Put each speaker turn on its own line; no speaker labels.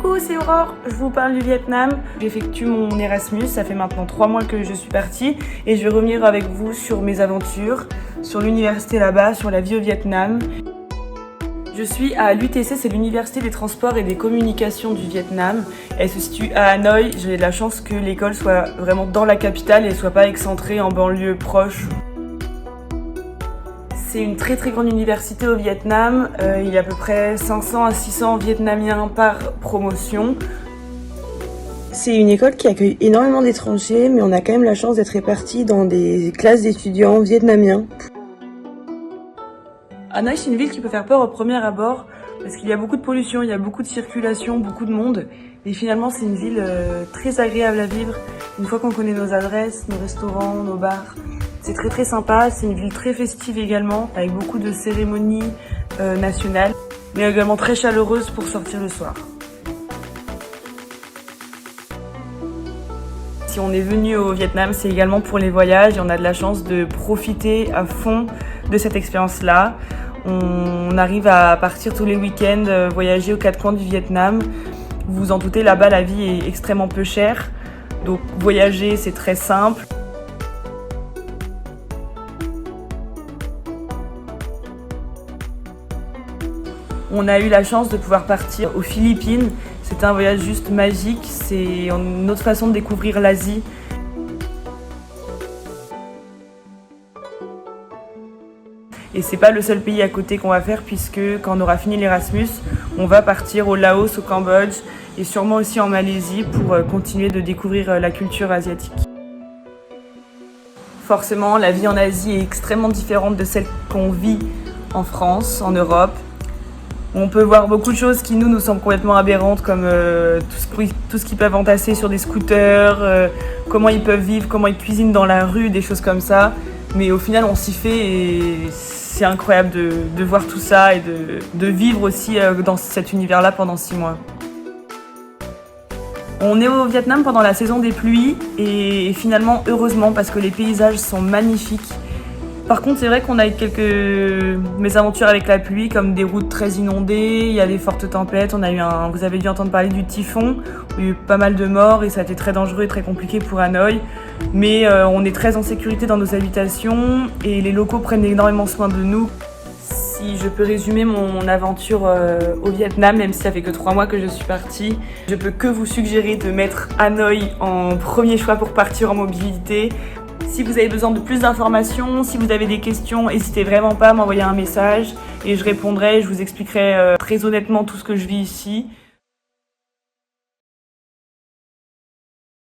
Coucou, c'est Aurore, je vous parle du Vietnam. J'effectue mon Erasmus, ça fait maintenant 3 mois que je suis partie et je vais revenir avec vous sur mes aventures, sur l'université là-bas, sur la vie au Vietnam. Je suis à l'UTC, c'est l'Université des Transports et des Communications du Vietnam. Elle se situe à Hanoï. J'ai de la chance que l'école soit vraiment dans la capitale et ne soit pas excentrée en banlieue proche. C'est une très grande université au Vietnam. Il y a à peu près 500 à 600 Vietnamiens par promotion. C'est une école qui accueille énormément d'étrangers, mais on a quand même la chance d'être répartis dans des classes d'étudiants vietnamiens. Hanoï, c'est une ville qui peut faire peur au premier abord parce qu'il y a beaucoup de pollution, il y a beaucoup de circulation, beaucoup de monde. Et finalement, c'est une ville très agréable à vivre. Une fois qu'on connaît nos adresses, nos restaurants, nos bars, c'est très sympa. C'est une ville très festive également, avec beaucoup de cérémonies nationales, mais également très chaleureuse pour sortir le soir. Si on est venu au Vietnam, c'est également pour les voyages et on a de la chance de profiter à fond de cette expérience-là. On arrive à partir tous les week-ends, voyager aux 4 coins du Vietnam. Vous vous en doutez, là-bas, la vie est extrêmement peu chère. Donc voyager, c'est très simple. On a eu la chance de pouvoir partir aux Philippines. C'était un voyage juste magique. C'est une autre façon de découvrir l'Asie. Et c'est pas le seul pays à côté qu'on va faire puisque quand on aura fini l'Erasmus, on va partir au Laos, au Cambodge et sûrement aussi en Malaisie pour continuer de découvrir la culture asiatique. Forcément, la vie en Asie est extrêmement différente de celle qu'on vit en France, en Europe. On peut voir beaucoup de choses qui nous semblent complètement aberrantes comme tout ce qu'ils peuvent entasser sur des scooters, comment ils peuvent vivre, comment ils cuisinent dans la rue, des choses comme ça. Mais au final, on s'y fait et c'est incroyable de voir tout ça et de vivre aussi dans cet univers-là pendant 6 mois. On est au Vietnam pendant la saison des pluies et finalement, heureusement, parce que les paysages sont magnifiques. Par contre, c'est vrai qu'on a eu quelques mésaventures avec la pluie, comme des routes très inondées, il y a des fortes tempêtes, vous avez dû entendre parler du typhon, où il y a eu pas mal de morts et ça a été très dangereux et très compliqué pour Hanoï. Mais on est très en sécurité dans nos habitations et les locaux prennent énormément soin de nous. Si je peux résumer mon aventure au Vietnam, même si ça fait que 3 mois que je suis partie, je peux que vous suggérer de mettre Hanoï en premier choix pour partir en mobilité. Si vous avez besoin de plus d'informations, si vous avez des questions, n'hésitez vraiment pas à m'envoyer un message et je répondrai, je vous expliquerai très honnêtement tout ce que je vis ici.